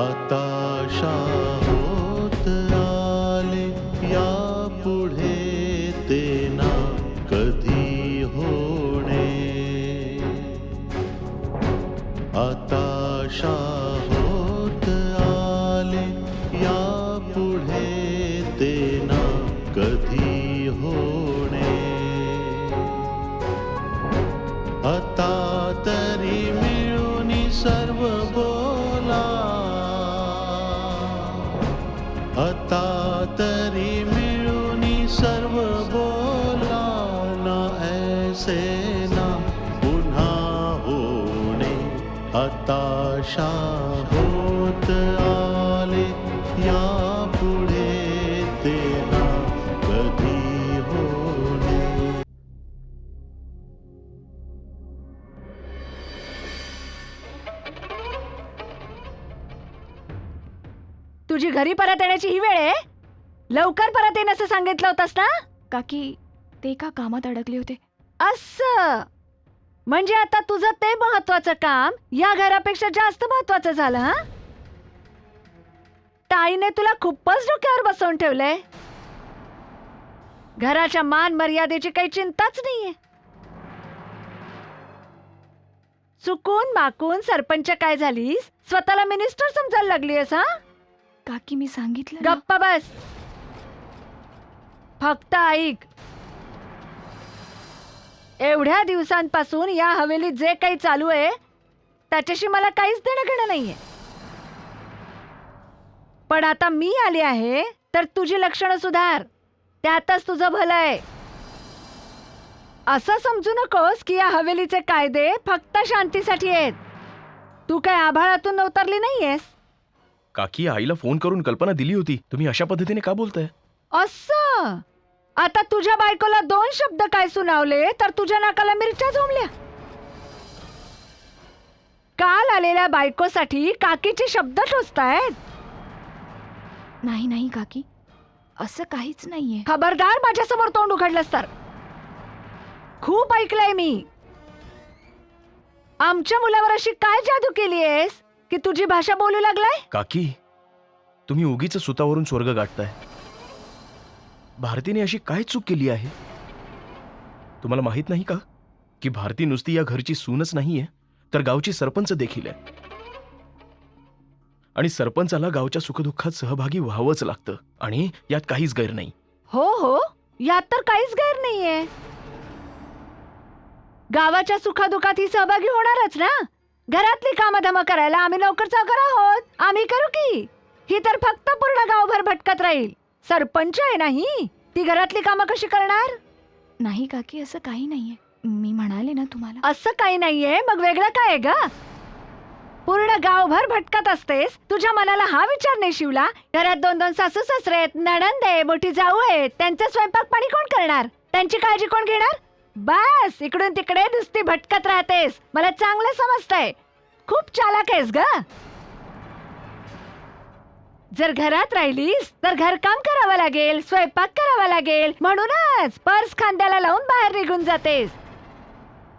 आता होत आले यापुढे ते ना कधी होणे. आता होत आले यापुढे ते ना कधी होणे. आता तरी मिळून सर्व बोला. आता तरी मिळून सर्व बोला. ना ऐसे ना पुन्हा होणे. हताशा होत आले यापुढे ते ना कधी होणे. तुझी घरी परत येण्याची ही वेळ आहे. लवकर परत येईन असं सांगितलं होतंस ना. काकी ते का कामात अडकले होते. असं म्हणजे आता तुझं ते महत्वाचं काम या घरापेक्षा जास्त महत्वाचं झालं. हा, ताईने तुला खूपच डोक्यावर बसवून ठेवलंय. घराच्या मान मर्यादेची काही चिंताच नाहीये. चुकून माकून सरपंच काय झालीस, स्वतःला मिनिस्टर समजायला लागलीस. हा काकी मी सांगितलं ना. गप्पा बस, फक्त ऐक. एवढ्या दिवसांपासून या हवेलीत जे काही चालू आहे त्याच्याशी मला काहीच देणं घेणं नाहीये. पण आता मी आली आहे तर तुझी लक्षणं सुधार. त्यातच तुझं भलं आहे. असं समजू नकोस की या हवेलीचे कायदे फक्त शांतीसाठी आहेत. तू काय आभाळातून उतरली नाहीयेस. काकी आईला फोन करून कल्पना दिली होती. तुम्ही अशा पद्धतीने का बोलताय? असं आता तुझ्या बायकोला 2 शब्द काय सुनावले तर तुझ्या नाकाला मिरच्या झोंबल्या. काल आलेल्या बायकोसाठी काकीचे शब्द टोचतायत. नाही नाही काकी असं काहीच नाहीये. खबरदार माझ्यासमोर तोंड उघडलंस तर. खूप ऐकलंय मी. आमच्या मुलावर अशी काय जादू केली आहेस की तुझी भाषा बोलू लागलाय. काकी तुम्ही उगीच सुतावरून स्वर्ग गाठताय. भारतीने अशी काय चूक केली आहे? तुम्हाला माहित नाही का की भारती नुसती या घरची सूनच नाहीये तर गावची सरपंच देखील आहे. आणि सरपंचाला गावच्या सुखदुःखात सहभागी व्हावंच लागतं. आणि यात काहीच गैर नाही. हो हो, यात तर काहीच गैर नाहीये. गावाच्या सुखादुखात ही सहभागी होणारच ना. घरातली कामधम करायला आम्ही नोकर चाकर आहोत. आम्ही करू की. ही तर फक्त पूर्ण गावभर भटकत राहील. सरपंच आहे नाही, ती घरातली कामं कशी करणार. नाही काकी असं काही नाहीये. मी म्हणाले ना तुम्हाला. असं काही नाहीये मग वेगळं काय आहे ग. पूर्ण गावभर भटकत असतेस. तुझ्या मनाला हा विचार नाही शिवला घरात 2-2 सासू सासरे आहेत, नणंद आहे, मोठी जाऊ आहे. त्यांचा स्वयंपाक पाणी कोण करणार, त्यांची काळजी कोण घेणार. बस इकडून तिकडे नुसती भटकत राहतेस. मला चांगलं समजतंय. खूप चालाक आहेस ग. जर घरात राहिलीस तर घरकाम करावं लागेल, स्वयंपाक करावा लागेल. म्हणूनच पर्स खांद्याला लावून बाहेर निघून जातेस.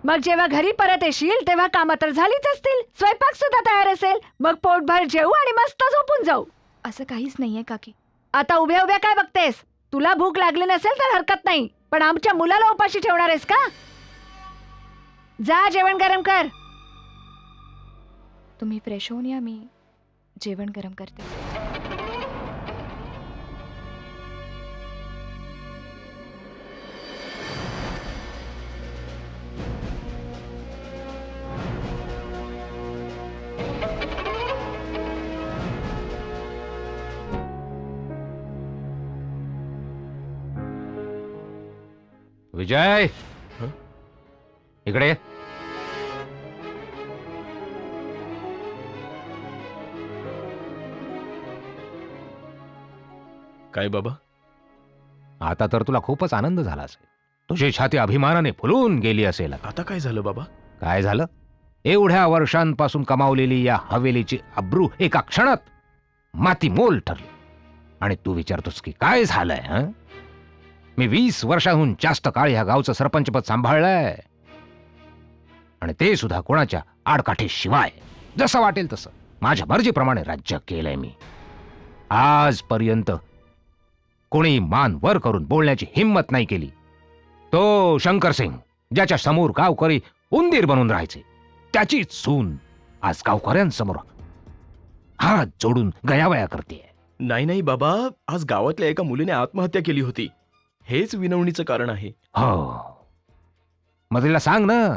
मग जेव्हा घरी परत येशील तेव्हा कामं तर झालीच असतील, स्वयंपाक सुद्धा तयार असेल. मग पोटभर जेवू आणि मस्त झोपून जाऊ. असं काहीच नाहीये काकी. आता उभ्या उभ्या काय बघतेस. तुला भूक लागली नसेल तर हरकत नाही, पण आमच्या मुलाला उपाशी ठेवणार आहेस का. जा जेवण गरम कर. तुम्ही फ्रेश होऊन या, मी जेवण गरम करते. विजय इकडे ये. काय बाबा? आता तर तुला खूपच आनंद झाला असेल. तुझी छाती अभिमानाने फुलून गेली असेल. आता काय झालं बाबा? काय झालं? एवढ्या वर्षांपासून कमावलेली या हवेलीची अब्रू एका क्षणात मातीमोल ठरली. आणि तू विचारतोस की काय झालंय? हं? मी 20 वर्षाहून जास्त काळ ह्या गावचं सरपंचपद सांभाळलंय. आणि ते सुद्धा कोणाच्या आडकाठीशिवाय. जसं वाटेल तसं माझ्या मर्जीप्रमाणे राज्य केलंय मी. आजपर्यंत कोणी मान वर करून बोलण्याची हिंमत नाही केली. तो शंकर सिंग, ज्याच्या समोर गावकरी उंदीर बनून राहायचे, त्याचीच सून आज गावकऱ्यांसमोर हात जोडून गयावया करते. नाही नाही बाबा, आज गावातल्या एका मुलीने आत्महत्या केली होती. हेच विनवणीचं कारण आहे. हो, मग तिला सांग ना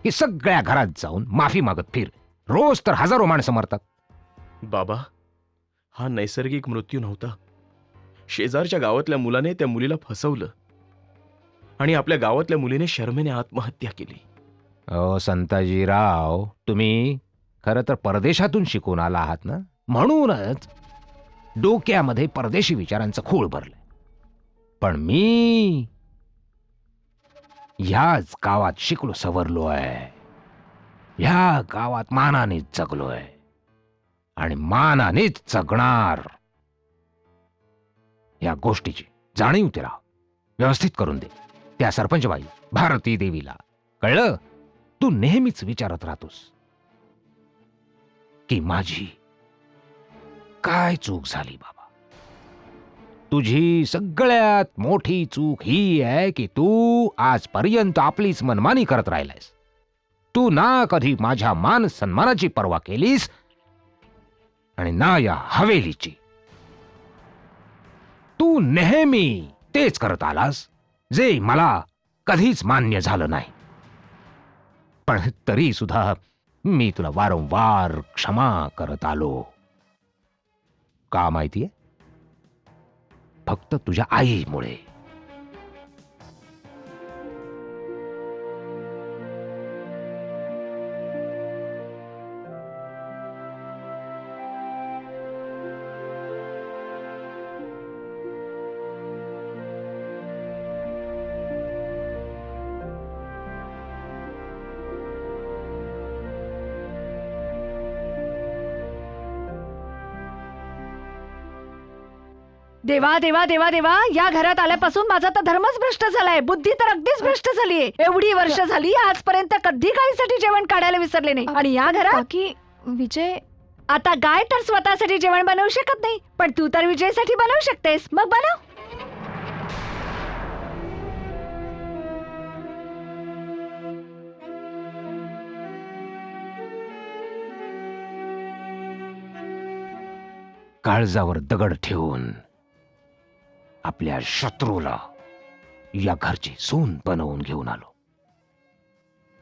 की सगळ्या घरात जाऊन माफी मागत फिर. रोज तर हजारो माणसं मरतात. बाबा, हा नैसर्गिक मृत्यू नव्हता. शेजारच्या गावातल्या मुलाने त्या मुलीला फसवलं आणि आपल्या गावातल्या मुलीने शर्मेने आत्महत्या केली. संताजीराव, तुम्ही खरं तर परदेशातून शिकून आला आहात ना, म्हणूनच डोक्यामध्ये परदेशी विचारांचं खूळ भरलंय. पण मी ह्याच गावात शिकलो सवरलो आहे. ह्या गावात मानानेच जगलोय आणि मानानेच जगणार. या गोष्टीची जाणीव तिला व्यवस्थित करून दे. त्या सरपंचबाई भारती देवीला. कळलं? तू नेहमीच विचारत राहतोस की माझी काय चूक झाली बाबा. तुझी सगळ्यात मोठी चूक ही आहे की तू आजपर्यंत आपलीच मनमानी करत राहिलायस. तू ना कधी माझ्या मान सन्मानाची पर्वा केलीस आणि ना या हवेलीची. तू नेहमी तेच करत आलास जे मला कधीच मान्य झालं नाही. पण तरी सुद्धा मी तुला वारंवार क्षमा करत आलो. का माहितीये? फक्त तुझ्या आईमुळे. देवा देवा देवा देवा, या घरात आल्यापासून माझा तर धर्मच भ्रष्ट झालाय. बुद्धी तर अगदीच भ्रष्ट झालीये. एवढी वर्ष झाली, आजपर्यंत कधी गायीसाठी जेवण काढायला विसरले नाही. आणि या घरात काकी, विजय आता गाय तर स्वतःसाठी जेवण बनवू शकत नाही, पण तू तर विजयसाठी बनवू शकतेस. मग बनव. काळजावर दगड ठेवून आपल्या शत्रूला या घरची सून बनवून घेऊन आलो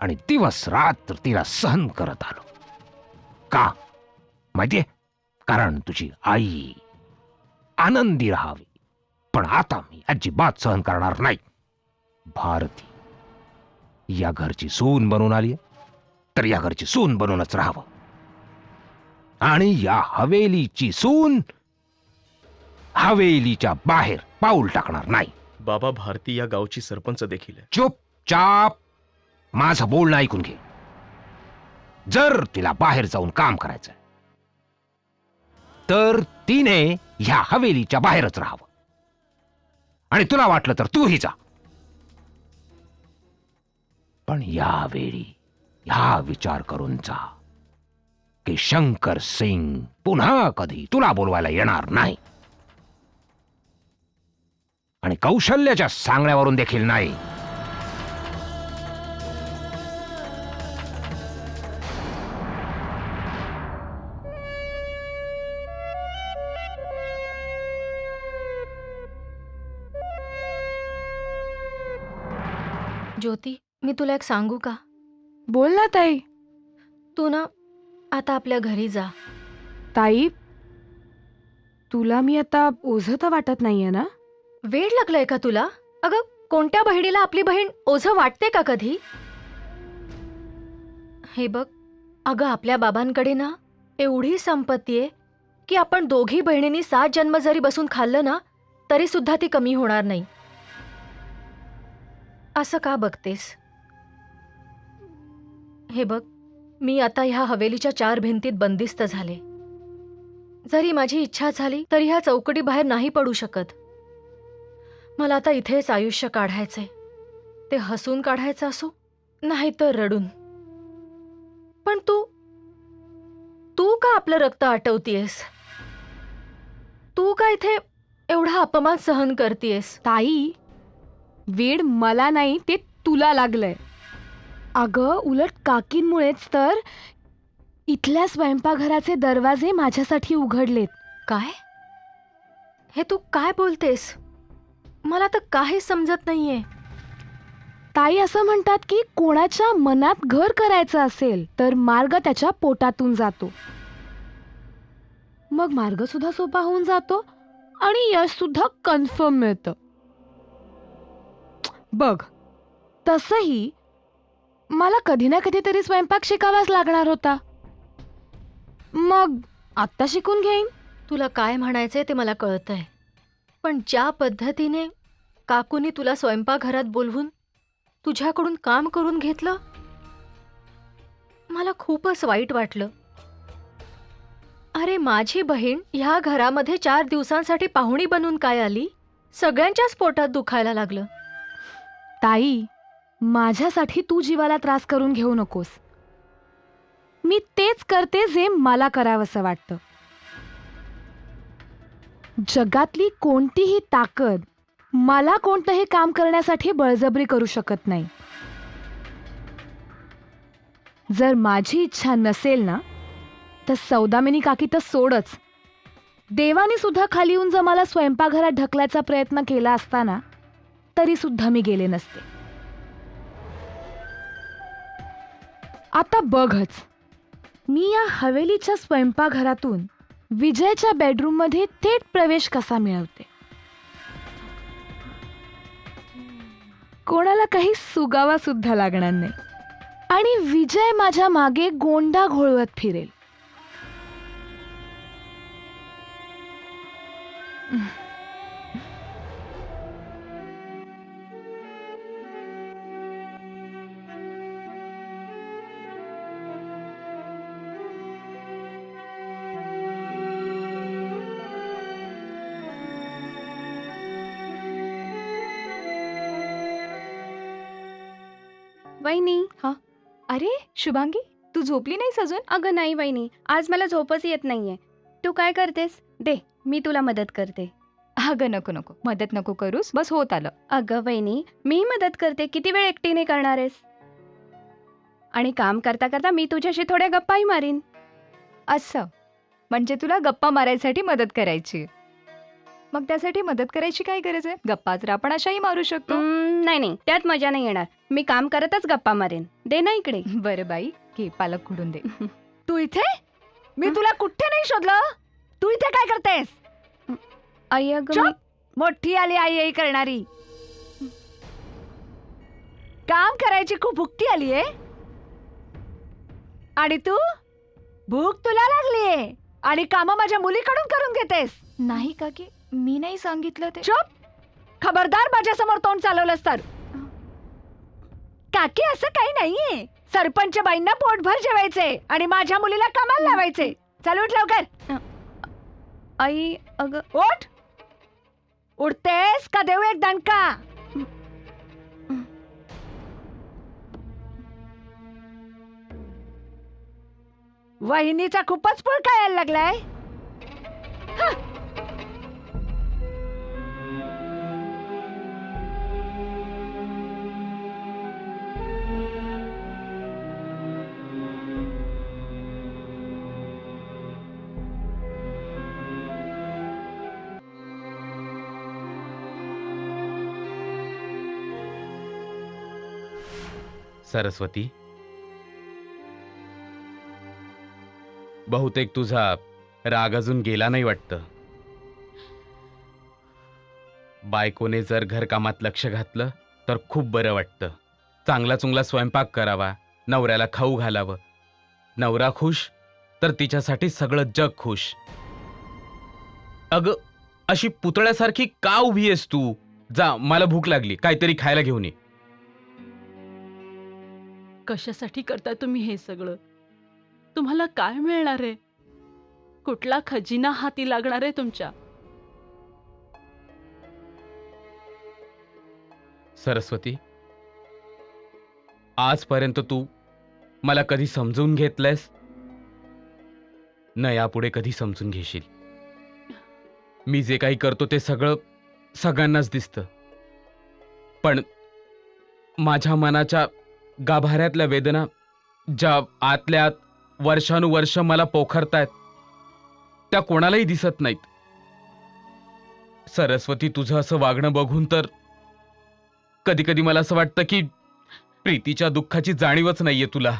आणि दिवस रात्र तिला सहन करत आलो. का माहितीये? कारण तुझी आई आनंदी राहावी. पण आता मी अजिबात सहन करणार नाही. भारती या घरची सून बनून आली, तर या घरची सून बनूनच राहावं. आणि या हवेलीची सून हवेलीच्या बाहेर पाऊल टाकणार नाही. बाबा, भारती या गावची सरपंच देखील आहे. चुपचाप माझं बोलणं ऐकून घे. जर तिला बाहेर जाऊन काम करायचं तर तिने ह्या हवेलीच्या बाहेरच राहावं. आणि तुला वाटलं तर तूही जा. पण यावेळी ह्या विचार करून जा की शंकर सिंग पुन्हा कधी तुला बोलवायला येणार नाही. आणि कौशल्याच्या सांगण्यावरून देखील नाही. ज्योती, मी तुला एक सांगू का? बोल ना ताई. तू ना आता आपल्या घरी जा. ताई, तुला मी आता ओझं तर वाटत नाहीये ना? वेळ लागलाय का तुला? अगं, कोणत्या बहिणीला आपली बहीण ओझं वाटते का कधी? हे बघ, अगं आपल्या बाबांकडे ना एवढी संपत्ती आहे की आपण दोघी बहिणींनी 7 जन्म जरी बसून खाल्लं ना तरी सुद्धा ती कमी होणार नाही. असं का बघतेस? हे बघ, मी आता ह्या हवेलीच्या 4 भिंतीत बंदिस्त झाले. जरी माझी इच्छा झाली तरी ह्या चौकटी बाहेर नाही पडू शकत. मला आता इथेच आयुष्य काढायचंय. ते हसून काढायचं असो नाही तर रडून. पण तू का आपलं रक्त आटवतीयस? तू का इथे एवढा अपमान सहन करतीयस? ताई, वेड मला नाही ते तुला लागलंय. अगं उलट काकींमुळेच तर इथल्या स्वयंपाकघराचे दरवाजे माझ्यासाठी उघडलेत. काय? हे तू काय बोलतेस? मला तर काही समजत नाहीये. ताई, असं म्हणतात की कोणाच्या मनात घर करायचं असेल तर मार्ग त्याच्या पोटातून जातो. मग मार्ग सुद्धा सोपा होऊन जातो आणि यश सुद्धा कन्फर्म मिळतं. बघ, तसंही मला कधी ना कधीतरी स्वयंपाक शिकावाच लागणार होता. मग आत्ता शिकून घेईन. तुला काय म्हणायचंय ते मला कळतंय, पण ज्या पद्धतीने काकूनी तुला स्वयंपाकघरात बोलवून तुझ्याकडून काम करून घेतलं, मला खूपच वाईट वाटलं. अरे माझी बहीण ह्या घरामध्ये 4 दिवसांसाठी पाहुणी बनून काय आली? सगळ्यांच्याच पोटात दुखायला लागलं. ताई, माझ्यासाठी तू जीवाला त्रास करून घेऊ नकोस. मी तेच करते जे मला करावंसं वाटतं. जगातली कोणतीही ताकद मला कोणतंही काम करण्यासाठी बळजबरी करू शकत नाही. जर माझी इच्छा नसेल ना, तर सौदामिनी काकी तर सोडच, देवानी सुद्धा खाली येऊन जर मला स्वयंपाकघरात ढकलायचा प्रयत्न केला असताना तरी सुद्धा मी गेले नसते. आता बघच, मी या हवेलीच्या स्वयंपाकघरातून विजयच्या बेडरूममध्ये थेट प्रवेश कसा मिळवते. कोणाला काही सुगावा सुद्धा लागणार नाही आणि विजय माझ्या मागे गोंडा घोळवत फिरेल. वहिनी. हा? अरे शुभांगी, तू झोपली नाहीस अजून? अगं नाही वहिनी, आज मला झोपच येत नाहीये. तू काय करतेस? दे, मी तुला मदत करते. अगं नको नको, मदत नको करूस, बस होत आलं. अगं वहिनी, मी मदत करते. किती वेळ एकटीने करणार आहेस? आणि काम करता करता मी तुझ्याशी थोड्या गप्पाही मारीन. असं म्हणजे तुला गप्पा मारायसाठी मदत करायची? मग त्यासाठी मदत करायची काय गरज आहे? गप्पा तर आपण अशाही मारू शकतो. नाही नाही, त्यात मजा नाही येणार. मी काम करतच गप्पा मारेन. दे ना इकडे. बरं बाई, घे पालक खुडून दे. तू इथे? मी तुला कुठे नाही शोधलं. तू इथे काय करतेस? आई अगं चुप! मी- मोठी आली आई करणारी. काम करायची खूप भुकटी आलीये. आणि तू? भूक तुला लागलीये आणि काम माझ्या मुलीकडून करून घेतेस. नाही काकी, मी नाही सांगितलं ते. चुप! खबरदार माझ्या समोर तोंड चालवलंस तर. काकी, असं काही नाहीये. सरपंच बाईंना पोटभर जेवायचे आणि माझ्या मुलीला कामाला लावायचे. चालू उठ लवकर. आई अगं उठ. उठतेस का देऊ एक दणका? वहिनीचा खूपच पुळका यायला लागलाय. सरस्वती, बहुतेक तुझा राग अजून गेला नाही वाटतं. बायकोने जर घरकामात लक्ष घातलं तर खूप बरं वाटतं. चांगला चुंगला स्वयंपाक करावा, नवऱ्याला खाऊ घालावं. नवरा खुश तर तिच्यासाठी सगळं जग खुश. अगं, अशी पुतळ्यासारखी का उभी आहेस तू? जा, मला भूक लागली, काहीतरी खायला घेऊन ये. कशासाठी करता तुम्ही हे सगळं? तुम्हाला काय मिळणार आहे? कुठला खजिना हाती लागणार आहे तुमच्या? सरस्वती, आजपर्यंत तू मला कधी समजून घेतलंयस न यापुढे कधी समजून घेशील. मी जे काही करतो ते सगळं सगळ्यांनाच दिसतं, पण माझ्या मनाच्या गाभाऱ्यातल्या वेदना ज्या आतल्या आत वर्षानुवर्ष मला पोखरतायत त्या कोणालाही दिसत नाहीत. सरस्वती, तुझं असं वागणं बघून तर कधी कधी मला असं वाटतं की प्रीतीच्या दुःखाची जाणीवच नाहीये तुला.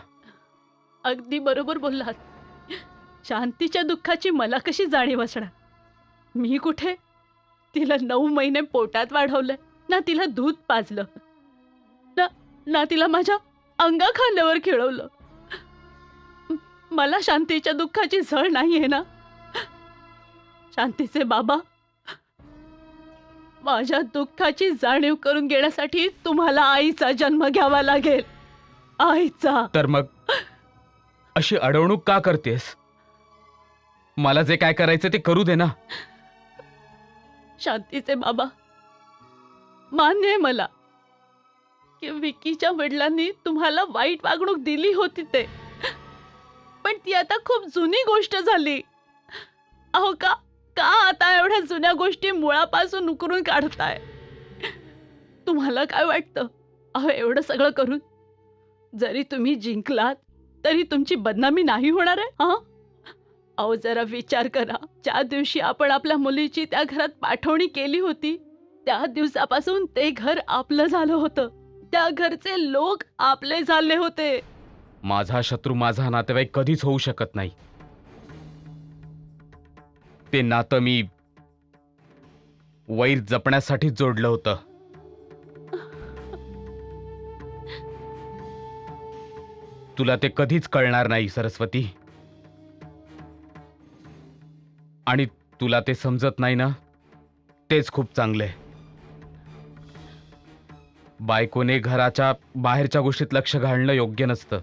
अगदी बरोबर बोललात. शांतीच्या दुःखाची मला कशी जाणीव असणार? मी कुठे तिला 9 महिने पोटात वाढवलंय, ना तिला दूध पाजलं, ना तिला माझ्या अंगाखांद्यावर खेळवलं. मला शांतीच्या दुःखाची झळ नाहीये ना. शांतीचे बाबा, माझ्या दुःखाची जाणीव करून घेण्यासाठी तुम्हाला आईचा जन्म घ्यावा लागेल. आईचा. तर मग अशी अडवणूक का करतेस? मला जे काय करायचं ते करू दे ना. शांतीचे बाबा, मान्य आहे मला की विकीच्या वडिलांनी तुम्हाला वाईट वागणूक दिली होती ते, पण ती आता खूप जुनी गोष्ट झाली. अहो का आता एवढ्या जुन्या गोष्टी मुळापासून उकरून काढताय? तुम्हाला काय वाटतं? अहो एवढं सगळं करून जरी तुम्ही जिंकलात तरी तुमची बदनामी नाही होणार आहे? हा, अहो जरा विचार करा. ज्या दिवशी आपण आपल्या मुलीची त्या घरात पाठवणी केली होती त्या दिवसापासून ते घर आपलं झालं होतं. त्या घरचे लोक आपले झाले होते. माझा शत्रू माझा नातेवाईक कधीच होऊ शकत नाही. ते नातं मी वैर जपण्यासाठी जोडलं होतं. तुला ते कधीच कळणार नाही सरस्वती, आणि तुला ते समजत नाही ना, तेच खूप चांगले. बायकोने घराच्या बाहेरच्या गोष्टीत लक्ष घालणं योग्य नसतं.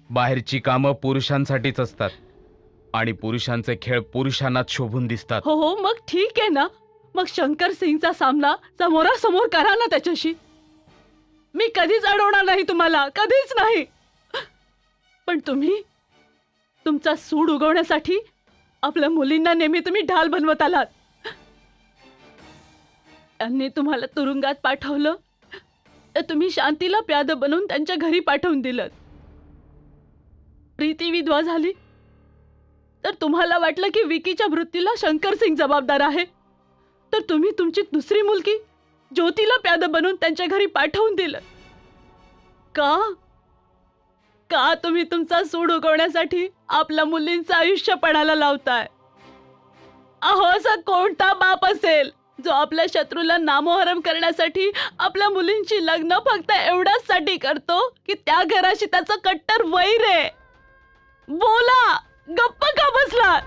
बाहेरची कामं पुरुषांसाठीच असतात आणि पुरुषांचे खेळ पुरुषांनाच शोभून दिसतात. हो हो, मग ठीक आहे ना. मग शंकर सिंगचा सामना समोरासमोर करा ना त्याच्याशी. मी कधीच अडवणार नाही तुम्हाला, कधीच नाही. पण तुम्ही तुमचा सूड उगवण्यासाठी आपल्या मुलींना नेहमी तुम्ही ढाल बनवत आलात. त्यांनी तुम्हाला तुरुंगात पाठवलं तर तुम्ही शांतीला प्याद बनवून त्यांच्या घरी पाठवून दिलं. प्रीती विधवा झाली तर तुम्हाला वाटलं की विकीच्या मृत्यूला शंकर सिंग जबाबदार आहे, तर तुम्ही तुमची दुसरी मुलगी ज्योतीला प्याद बनवून त्यांच्या घरी पाठवून दिलं. का तुम्ही तुमचा सूड उगवण्यासाठी आपल्या मुलींचं आयुष्य पणाला लावताय? अहो असा कोणता बाप असेल जो आपल्या शत्रूला नामोहरम करण्यासाठी आपल्या मुलींची लग्न फक्त एवढ्याच साठी करतो की त्या घराशी त्याचं कट्टर वैर आहे? बोला, गप्प का बसला?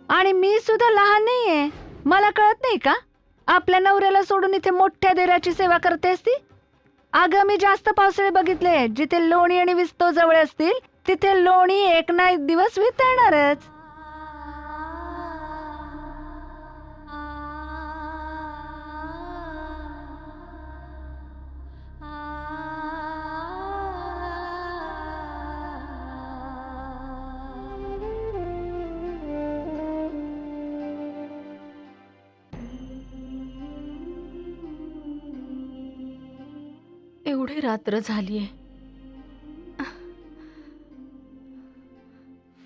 आणि मी सुद्धा लहान नाहीये. मला कळत नाही का? आपल्या नवऱ्याला सोडून इथे मोठ्या देराची सेवा करतेस ती. अगं मी जास्त पावसाळे बघितले. जिथे लोणी आणि विस्तो जवळ असतील तिथे लोणी एक ना एक दिवस वितळणारच. एवढी रात्र झालीये.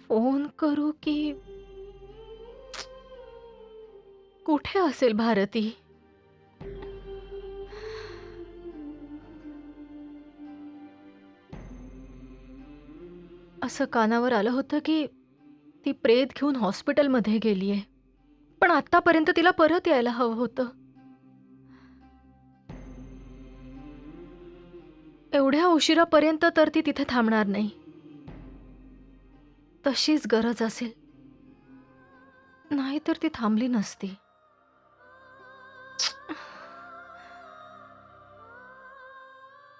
फोन करू की कुठे असेल भारती? असं कानावर आलं होतं की ती प्रेत घेऊन हॉस्पिटलमध्ये गेलीये. पण आतापर्यंत तिला परत यायला हवं होतं. एवढ्या उशिरापर्यंत तर ती तिथे थांबणार नाही. तशीच गरज असेल, नाहीतर ती थांबली नसती.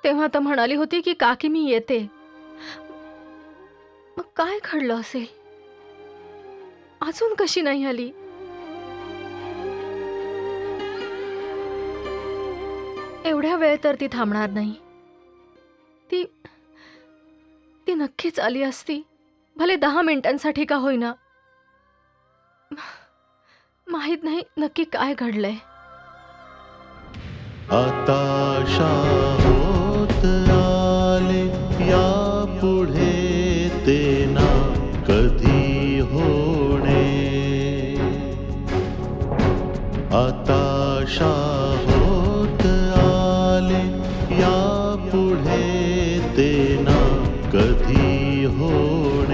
तेव्हा तर म्हणाली होती की काकी मी येते. मग काय घडलं असेल? अजून कशी नाही आली? एवढ्या वेळ तर ती थांबणार नाही. ती ती नक्कीच आली असती, भले 10 मिनिटांसाठी का होईना. माहित नाही नक्की काय घडलंय. आता होत आले या पुढे ते ना कधी होणे. आता होत आले या पुढे ते ना कधी होणे.